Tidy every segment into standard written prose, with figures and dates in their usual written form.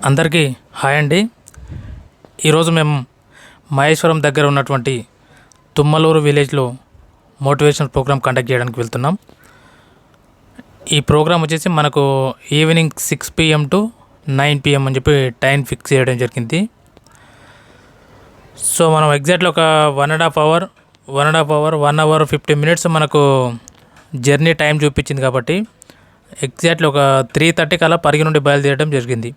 అందరికీ హాయ్ అండి. ఈరోజు మేము మహేశ్వరం దగ్గర ఉన్నటువంటి తుమ్మలూరు విలేజ్లో మోటివేషనల్ ప్రోగ్రామ్ కండక్ట్ చేయడానికి వెళ్తున్నాం. ఈ ప్రోగ్రామ్ వచ్చేసి మనకు ఈవినింగ్ 6 PM టు 9 PM అని చెప్పి టైం ఫిక్స్ చేయడం జరిగింది. సో మనం ఎగ్జాక్ట్లీ ఒక 1.5 అవర్ 1 అవర్ 50 మినిట్స్ మనకు జర్నీ టైం చూపించింది కాబట్టి ఎగ్జాక్ట్లీ ఒక 3:30 కల్లా పరిగి నుండి బయలుదేరడం జరిగింది.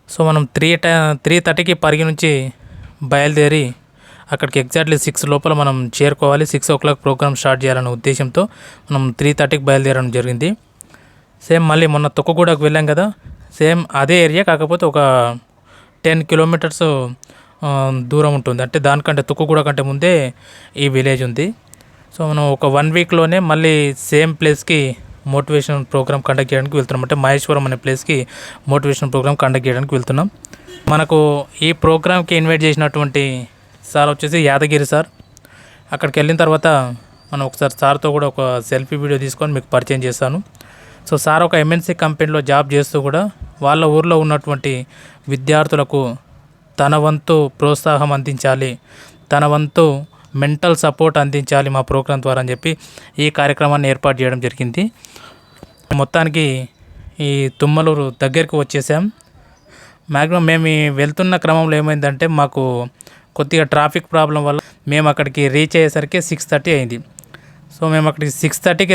సో మనం 3:30కి పరిగి నుంచి బయలుదేరి అక్కడికి ఎగ్జాక్ట్లీ 6 లోపల మనం చేరుకోవాలి. 6 o'clock ప్రోగ్రామ్ స్టార్ట్ చేయాలనే ఉద్దేశంతో మనం 3:30కి బయలుదేరడం జరిగింది. సేమ్ మళ్ళీ మొన్న తొక్కగూడకు వెళ్ళాం కదా, సేమ్ అదే ఏరియా, కాకపోతే ఒక 10 kilometers దూరం ఉంటుంది. అంటే దానికంటే తొక్కగూడ కంటే ముందే ఈ విలేజ్ ఉంది. సో మనం ఒక 1 weekలోనే మళ్ళీ సేమ్ ప్లేస్కి మోటివేషన్ ప్రోగ్రామ్ కండక్ట్ చేయడానికి వెళ్తున్నాం. అంటే మహేశ్వరం అనే ప్లేస్కి మోటివేషన్ ప్రోగ్రామ్ కండక్ట్ చేయడానికి వెళ్తున్నాం. మనకు ఈ ప్రోగ్రామ్కి ఇన్వైట్ చేసినటువంటి సార్ వచ్చేసి యాదగిరి సార్. అక్కడికి వెళ్ళిన తర్వాత మనం ఒకసారి సార్తో కూడా ఒక సెల్ఫీ వీడియో తీసుకొని మీకు పరిచయం చేస్తాను. సో సార్ ఒక MNC కంపెనీలో జాబ్ చేస్తూ కూడా వాళ్ళ ఊర్లో ఉన్నటువంటి విద్యార్థులకు తన వంతు ప్రోత్సాహం అందించాలి, తన వంతు మెంటల్ సపోర్ట్ అందించాలి మా ప్రోగ్రాం ద్వారా అని చెప్పి ఈ కార్యక్రమాన్ని ఏర్పాటు చేయడం జరిగింది. మొత్తానికి ఈ తుమ్మలూరు దగ్గరికి వచ్చేసాం. మ్యాక్సిమం మేము వెళ్తున్న క్రమంలో ఏమైందంటే మాకు కొద్దిగా ట్రాఫిక్ ప్రాబ్లం వల్ల మేము అక్కడికి రీచ్ అయ్యేసరికి 6:30 అయింది. సో మేము అక్కడికి 6:30కి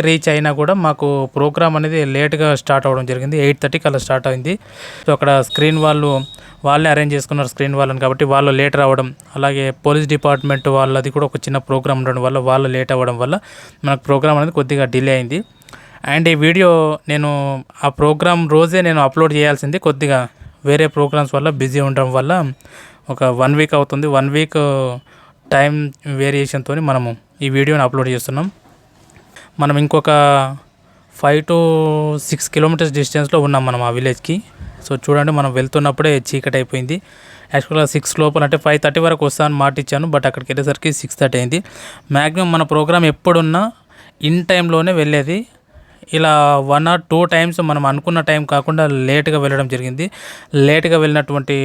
రీచ్ అయినా కూడా మాకు ప్రోగ్రామ్ అనేది లేట్గా స్టార్ట్ అవ్వడం జరిగింది. 8:30కి అలా స్టార్ట్ అయింది. సో అక్కడ స్క్రీన్ వాళ్ళే అరేంజ్ చేసుకున్నారు స్క్రీన్ వాళ్ళని, కాబట్టి వాళ్ళు లేట్ రావడం, అలాగే పోలీస్ డిపార్ట్మెంట్ వాళ్ళది కూడా ఒక చిన్న ప్రోగ్రామ్ ఉండడం వల్ల వాళ్ళు లేట్ అవ్వడం వల్ల మనకు ప్రోగ్రామ్ అనేది కొద్దిగా డిలే అయింది. అండ్ ఈ వీడియో నేను ఆ ప్రోగ్రామ్ రోజే నేను అప్లోడ్ చేయాల్సింది, కొద్దిగా వేరే ప్రోగ్రామ్స్ వల్ల బిజీ ఉండడం వల్ల ఒక 1 week అవుతుంది. 1 week టైం వేరియేషన్తో మనము ఈ వీడియోని అప్లోడ్ చేస్తున్నాం. మనం ఇంకొక 5 to 6 kilometers డిస్టెన్స్లో ఉన్నాం మనం ఆ విలేజ్కి. సో చూడండి, మనం వెళ్తున్నప్పుడే చీకటి అయిపోయింది. యాక్చువల్గా 6 లోపల అంటే 5:30 వరకు వస్తాను మాట ఇచ్చాను, బట్ అక్కడికి వెళ్ళేసరికి 6:30 అయింది. మ్యాక్సిమం మన ప్రోగ్రామ్ ఎప్పుడున్నా ఇన్ టైంలోనే వెళ్ళేది. ఇలా 1 or 2 times మనం అనుకున్న టైం కాకుండా లేట్గా వెళ్ళడం జరిగింది. లేట్గా వెళ్ళినటువంటి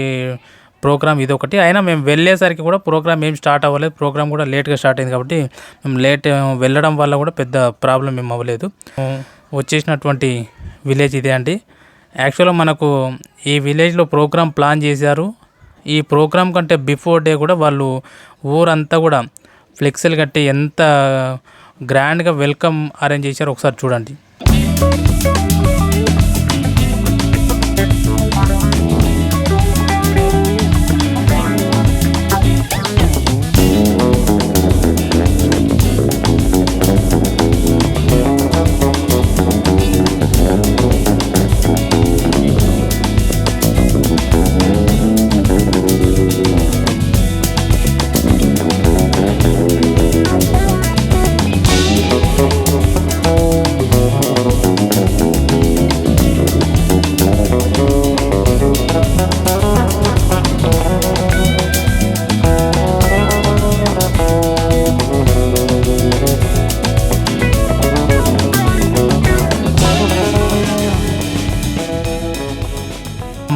ప్రోగ్రామ్ ఇది ఒకటి. అయినా మేము వెళ్ళేసరికి కూడా ప్రోగ్రామ్ ఏం స్టార్ట్ అవ్వలేదు, ప్రోగ్రామ్ కూడా లేట్గా స్టార్ట్ అయింది కాబట్టి మేము లేట్ వెళ్ళడం వల్ల కూడా పెద్ద ప్రాబ్లం ఏం అవ్వలేదు. వచ్చేసినటువంటి విలేజ్ ఇదే అండి. యాక్చువల్గా మనకు ఈ విలేజ్లో ప్రోగ్రామ్ ప్లాన్ చేశారు. ఈ ప్రోగ్రామ్ కంటే బిఫోర్ డే కూడా వాళ్ళు ఊరంతా కూడా ఫ్లెక్సీలు కట్టి ఎంత గ్రాండ్గా వెల్కమ్ అరేంజ్ చేశారో ఒకసారి చూడండి.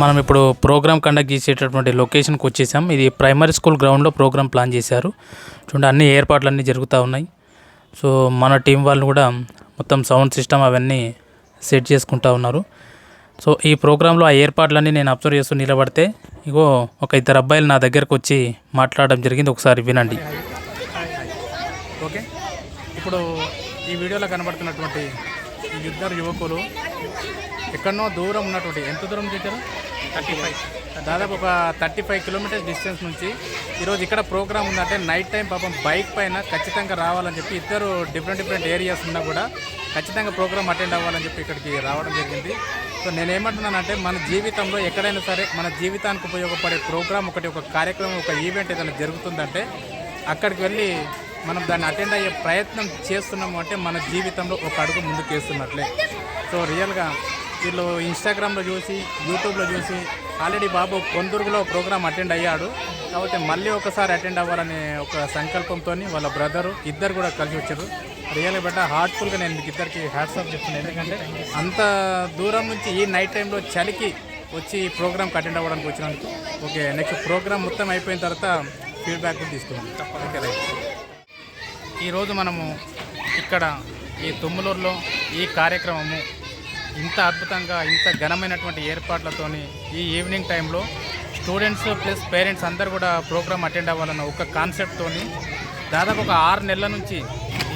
మనం ఇప్పుడు ప్రోగ్రామ్ కండక్ట్ చేసేటటువంటి లొకేషన్కి వచ్చేసాం. ఇది ప్రైమరీ స్కూల్ గ్రౌండ్లో ప్రోగ్రామ్ ప్లాన్ చేశారు. చూడండి, అన్ని ఏర్పాట్లు అన్నీ జరుగుతూ ఉన్నాయి. సో మన టీం వాళ్ళు కూడా మొత్తం సౌండ్ సిస్టమ్ అవన్నీ సెట్ చేసుకుంటూ ఉన్నారు. సో ఈ ప్రోగ్రాంలో ఆ ఏర్పాట్లన్నీ నేను అబ్జర్వ్ చేస్తూ నిలబడితే ఇగో ఒక 2 అబ్బాయిలు నా దగ్గరకు వచ్చి మాట్లాడడం జరిగింది. ఒకసారి వినండి. ఓకే, ఇప్పుడు ఈ వీడియోలో కనబడుతున్నటువంటి ఈ 2 యువకులు ఎక్కడనో దూరం ఉన్నటువంటి, ఎంత దూరం చేశారు, 35, దాదాపు ఒక 35 kilometers డిస్టెన్స్ నుంచి ఈరోజు ఇక్కడ ప్రోగ్రామ్ ఉందంటే నైట్ టైం పాపం బైక్ పైన ఖచ్చితంగా రావాలని చెప్పి ఇద్దరు డిఫరెంట్ ఏరియాస్ ఉన్నా కూడా ఖచ్చితంగా ప్రోగ్రామ్ అటెండ్ అవ్వాలని చెప్పి ఇక్కడికి రావడం జరిగింది. సో నేనేమంటున్నానంటే మన జీవితంలో ఎక్కడైనా సరే మన జీవితానికి ఉపయోగపడే ప్రోగ్రామ్ ఒకటి, ఒక కార్యక్రమం, ఒక ఈవెంట్ ఏదైనా జరుగుతుందంటే అక్కడికి వెళ్ళి మనం దాన్ని అటెండ్ అయ్యే ప్రయత్నం చేస్తున్నాము అంటే మన జీవితంలో ఒక అడుగు ముందుకు వేస్తున్నట్లే. సో రియల్గా వీళ్ళు ఇన్స్టాగ్రామ్లో చూసి, యూట్యూబ్లో చూసి ఆల్రెడీ బాబు కొందుర్గులో ప్రోగ్రామ్ అటెండ్ అయ్యాడు, కాకపోతే మళ్ళీ ఒకసారి అటెండ్ అవ్వాలనే ఒక సంకల్పంతో వాళ్ళ బ్రదరు ఇద్దరు కూడా కలిసి వచ్చారు. రియల్గా బట్ హార్ట్ఫుల్గా నేను మీకు ఇద్దరికి హ్యాట్సాప్ చెప్తున్నాను. ఎందుకంటే అంత దూరం నుంచి ఈ నైట్ టైంలో చలికి వచ్చి ప్రోగ్రామ్కి అటెండ్ అవ్వడానికి వచ్చినందుకు. ఓకే, నెక్స్ట్ ప్రోగ్రామ్ మొత్తం అయిపోయిన తర్వాత ఫీడ్బ్యాక్ కూడా తీసుకున్నాం. Okay right. ఈరోజు మనము ఇక్కడ ఈ తుమ్మలూరులో ఈ కార్యక్రమము ఇంత అద్భుతంగా ఇంత ఘనమైనటువంటి ఏర్పాట్లతోని ఈ ఈవినింగ్ టైంలో స్టూడెంట్స్ ప్లస్ పేరెంట్స్ అందరు కూడా ప్రోగ్రామ్ అటెండ్ అవ్వాలన్న ఒక కాన్సెప్ట్తోని దాదాపు ఒక 6 నెలల నుంచి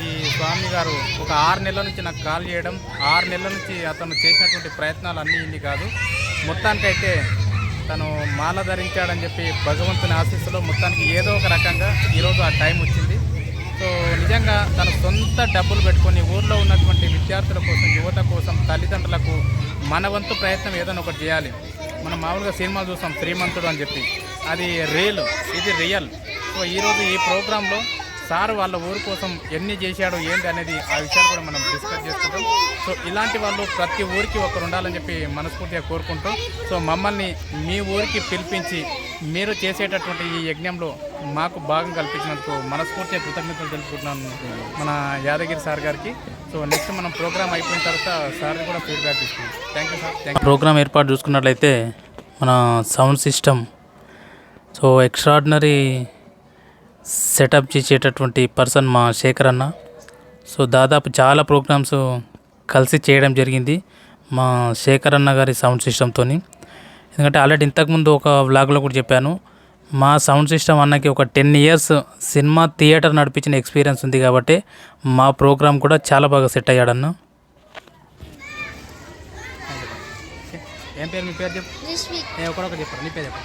ఈ స్వామి గారు ఒక 6 నెలల నుంచి నాకు కాల్ చేయడం, 6 నెలల నుంచి అతను చేసినటువంటి ప్రయత్నాలు అన్నీ ఇన్ని కాదు. మొత్తానికైతే తను మాల ధరించాడని చెప్పి భగవంతుని ఆశీస్సులో మొత్తానికి ఏదో ఒక రకంగా ఈరోజు ఆ టైం వచ్చింది. సో నిజంగా తన సొంత డబ్బులు పెట్టుకొని ఊర్లో ఉన్నటువంటి విద్యార్థుల కోసం, యువత కోసం, తల్లిదండ్రులకు మన వంతు ప్రయత్నం ఏదైనా ఒకటి చేయాలి. మనం మామూలుగా సినిమాలు చూస్తాం శ్రీమంతుడు అని చెప్పి, అది ఇది రియల్. సో ఈరోజు ఈ ప్రోగ్రాంలో సార్ వాళ్ళ ఊరి కోసం ఎన్ని చేశాడు ఏంటి అనేది ఆ విషయాలు కూడా మనం డిస్కస్ చేసుకుంటాం. సో ఇలాంటి వాళ్ళు ప్రతి ఊరికి ఒకరు ఉండాలని చెప్పి మనస్ఫూర్తిగా కోరుకుంటాం. సో మమ్మల్ని మీ ఊరికి పిలిపించి మీరు చేసేటటువంటి ఈ యజ్ఞంలో మాకు భాగం కల్పించినందుకు మనస్ఫూర్తిగా కృతజ్ఞతలు తెలుపుకుంటున్నాను మన యాదగిరి సార్ గారికి. సో నెక్స్ట్ మనం ప్రోగ్రామ్ అయిపోయిన తర్వాత సార్ కూడా ఫీడ్బ్యాక్ తీసుకున్నాం. Thank you sir. ప్రోగ్రామ్ ఏర్పాటు చూసుకున్నట్లయితే మన sound system so extraordinary setup చేసేటటువంటి పర్సన్ మా శేఖర్ అన్న. సో దాదాపు చాలా ప్రోగ్రామ్స్ కలిసి చేయడం జరిగింది మా శేఖర్ అన్న గారి సౌండ్ సిస్టమ్తో. ఎందుకంటే ఆల్రెడీ ఇంతకుముందు ఒక వ్లాగ్లో కూడా చెప్పాను, మా సౌండ్ సిస్టమ్ అన్నకి ఒక 10 years సినిమా థియేటర్ నడిపించిన ఎక్స్పీరియన్స్ ఉంది కాబట్టి మా ప్రోగ్రామ్ కూడా చాలా బాగా సెట్ అయ్యాడన్న. ఏం పేరు మీ పేరు చెప్పు. ఒకరొకరు చెప్పారు, నీ పేరు చెప్పు.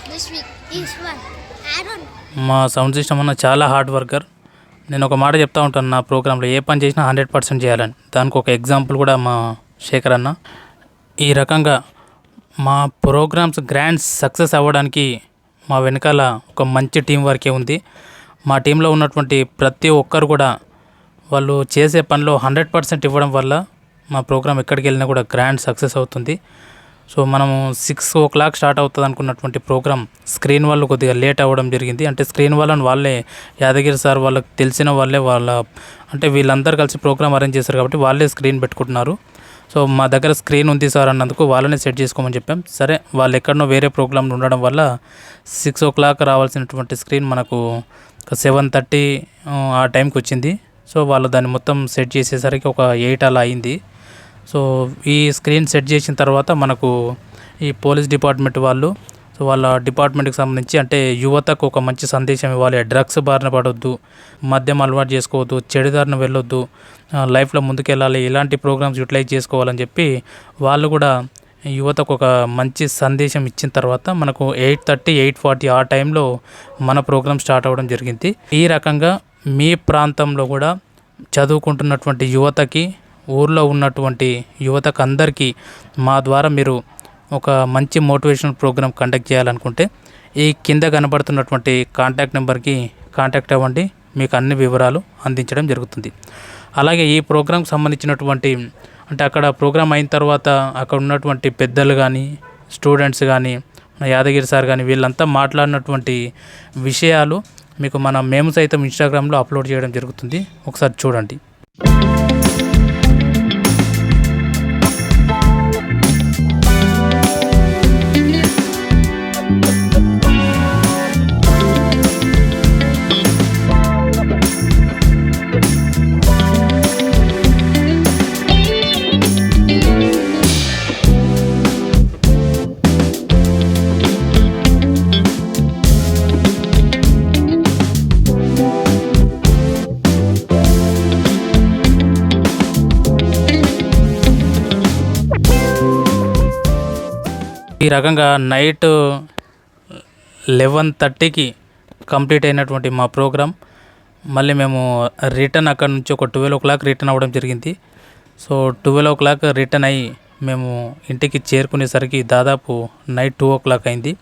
మా సౌండ్ సిస్టమ్ అన్న చాలా హార్డ్ వర్కర్. నేను ఒక మాట చెప్తా ఉంటాను నా ప్రోగ్రాంలో, ఏ పని చేసినా 100% చేయాలని. దానికి ఒక ఎగ్జాంపుల్ కూడా మా శేఖర్ అన్న. ఈ రకంగా మా ప్రోగ్రామ్స్ గ్రాండ్ సక్సెస్ అవ్వడానికి మా వెనకాల ఒక మంచి టీం వర్కే ఉంది. మా టీంలో ఉన్నటువంటి ప్రతి ఒక్కరు కూడా వాళ్ళు చేసే పనిలో 100% ఇవ్వడం వల్ల మా ప్రోగ్రామ్ ఎక్కడికి వెళ్ళినా కూడా గ్రాండ్ సక్సెస్ అవుతుంది. సో మనము 6 o'clock స్టార్ట్ అవుతుంది అనుకున్నటువంటి ప్రోగ్రామ్ స్క్రీన్ వాళ్ళు కొద్దిగా లేట్ అవ్వడం జరిగింది. అంటే స్క్రీన్ వాళ్ళని వాళ్ళే యాదగిరి సార్ వాళ్ళకి తెలిసిన వాళ్ళే అంటే వీళ్ళందరూ కలిసి ప్రోగ్రామ్ అరేంజ్ చేశారు కాబట్టి వాళ్ళే స్క్రీన్ పెట్టుకుంటున్నారు. సో మా దగ్గర స్క్రీన్ ఉంది సార్ అన్నందుకు వాళ్ళనే సెట్ చేసుకోమని చెప్పాం. సరే, వాళ్ళు ఎక్కడనో వేరే ప్రోగ్రాంలు ఉండడం వల్ల 6 o'clock రావాల్సినటువంటి స్క్రీన్ మనకు 7:30 ఆ టైంకి వచ్చింది. సో వాళ్ళు దాన్ని మొత్తం సెట్ చేసేసరికి ఒక 8 అలా అయింది. సో ఈ స్క్రీన్ సెట్ చేసిన తర్వాత మనకు ఈ పోలీస్ డిపార్ట్మెంట్ వాళ్ళు, సో వాళ్ళ డిపార్ట్మెంట్కి సంబంధించి అంటే యువతకు ఒక మంచి సందేశం ఇవ్వాలి. డ్రగ్స్ బారిన పడవద్దు, మద్యం అలవాటు చేసుకోవద్దు, చెడుదారిన వెళ్ళొద్దు, లైఫ్లో ముందుకెళ్ళాలి, ఇలాంటి ప్రోగ్రామ్స్ యూటిలైజ్ చేసుకోవాలని చెప్పి వాళ్ళు కూడా యువతకు ఒక మంచి సందేశం ఇచ్చిన తర్వాత మనకు 8:30, 8:40 ఆ టైంలో మన ప్రోగ్రామ్ స్టార్ట్ అవ్వడం జరిగింది. ఈ రకంగా మీ ప్రాంతంలో కూడా చదువుకుంటున్నటువంటి యువతకి, ఊర్లో ఉన్నటువంటి యువతకు అందరికీ మా ద్వారా మీరు ఒక మంచి మోటివేషనల్ ప్రోగ్రామ్ కండక్ట్ చేయాలనుకుంటే ఈ కింద కనబడుతున్నటువంటి కాంటాక్ట్ నెంబర్కి కాంటాక్ట్ అవ్వండి, మీకు అన్ని వివరాలు అందించడం జరుగుతుంది. అలాగే ఈ ప్రోగ్రామ్కి సంబంధించినటువంటి అంటే అక్కడ ప్రోగ్రామ్ అయిన తర్వాత అక్కడ ఉన్నటువంటి పెద్దలు కానీ, స్టూడెంట్స్ కానీ, యాదగిరి సార్ కానీ వీళ్ళంతా మాట్లాడినటువంటి విషయాలు మీకు మేము సైతం ఇన్స్టాగ్రామ్లో అప్లోడ్ చేయడం జరుగుతుంది. ఒకసారి చూడండి. ఈ రకంగా నైట్ 11:30కి కంప్లీట్ అయినటువంటి మా ప్రోగ్రామ్ మళ్ళీ మేము రిటర్న్ అక్కడ నుంచి ఒక 12 o'clock రిటర్న్ అవ్వడం జరిగింది. సో 12 o'clock రిటర్న్ అయ్యి మేము ఇంటికి చేరుకునేసరికి దాదాపు నైట్ 2 o'clock అయింది.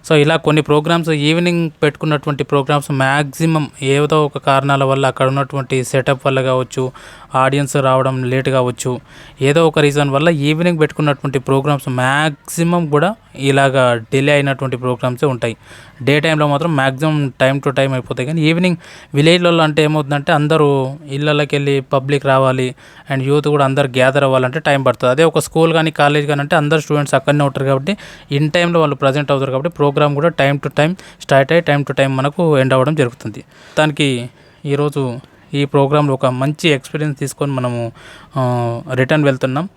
సో ఇలా కొన్ని ప్రోగ్రామ్స్ ఈవినింగ్ పెట్టుకున్నటువంటి ప్రోగ్రామ్స్ మ్యాక్సిమం ఏదో ఒక కారణాల వల్ల అక్కడ ఉన్నటువంటి సెటప్ వల్ల కావచ్చు, ఆడియన్స్ రావడం లేట్ కావచ్చు, ఏదో ఒక రీజన్ వల్ల ఈవినింగ్ పెట్టుకున్నటువంటి ప్రోగ్రామ్స్ మ్యాక్సిమం కూడా ఇలాగా డిలే అయినటువంటి ప్రోగ్రామ్సే ఉంటాయి. డే టైంలో మాత్రం మ్యాక్సిమం టైం టు టైం అయిపోతాయి. కానీ ఈవినింగ్ విలేజ్లలో అంటే ఏమవుతుందంటే అందరూ ఇళ్ళకి వెళ్ళి పబ్లిక్ రావాలి అండ్ యూత్ కూడా అందరు గ్యాదర్ అవ్వాలంటే టైం పడుతుంది. అదే ఒక స్కూల్ కానీ కాలేజ్ కానీ అంటే అందరు స్టూడెంట్స్ అక్కడనే ఉంటారు కాబట్టి ఇన్ టైంలో వాళ్ళు ప్రజెంట్ అవుతారు కాబట్టి ప్రోగ్రామ్ కూడా టైం టు టైం స్టార్ట్ అయ్యి టైం టు టైం మనకు ఎండ్ అవ్వడం జరుగుతుంది. దానికి ఈరోజు ఈ ప్రోగ్రాంలో ఒక మంచి ఎక్స్పీరియన్స్ తీసుకొని మనము రిటర్న్ వెళ్తున్నాం.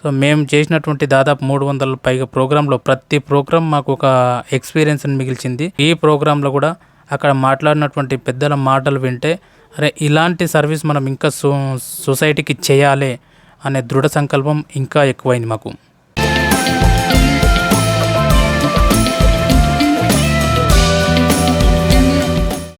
సో మేము చేసినటువంటి దాదాపు 300 పైగా ప్రోగ్రాంలో ప్రతి ప్రోగ్రాం మాకు ఒక ఎక్స్పీరియన్స్ని మిగిల్చింది. ఈ ప్రోగ్రాంలో కూడా అక్కడ మాట్లాడినటువంటి పెద్దల మాటలు వింటే అరే ఇలాంటి సర్వీస్ మనం ఇంకా సొసైటీకి చేయాలి అనే దృఢ సంకల్పం ఇంకా ఎక్కువైంది మాకు.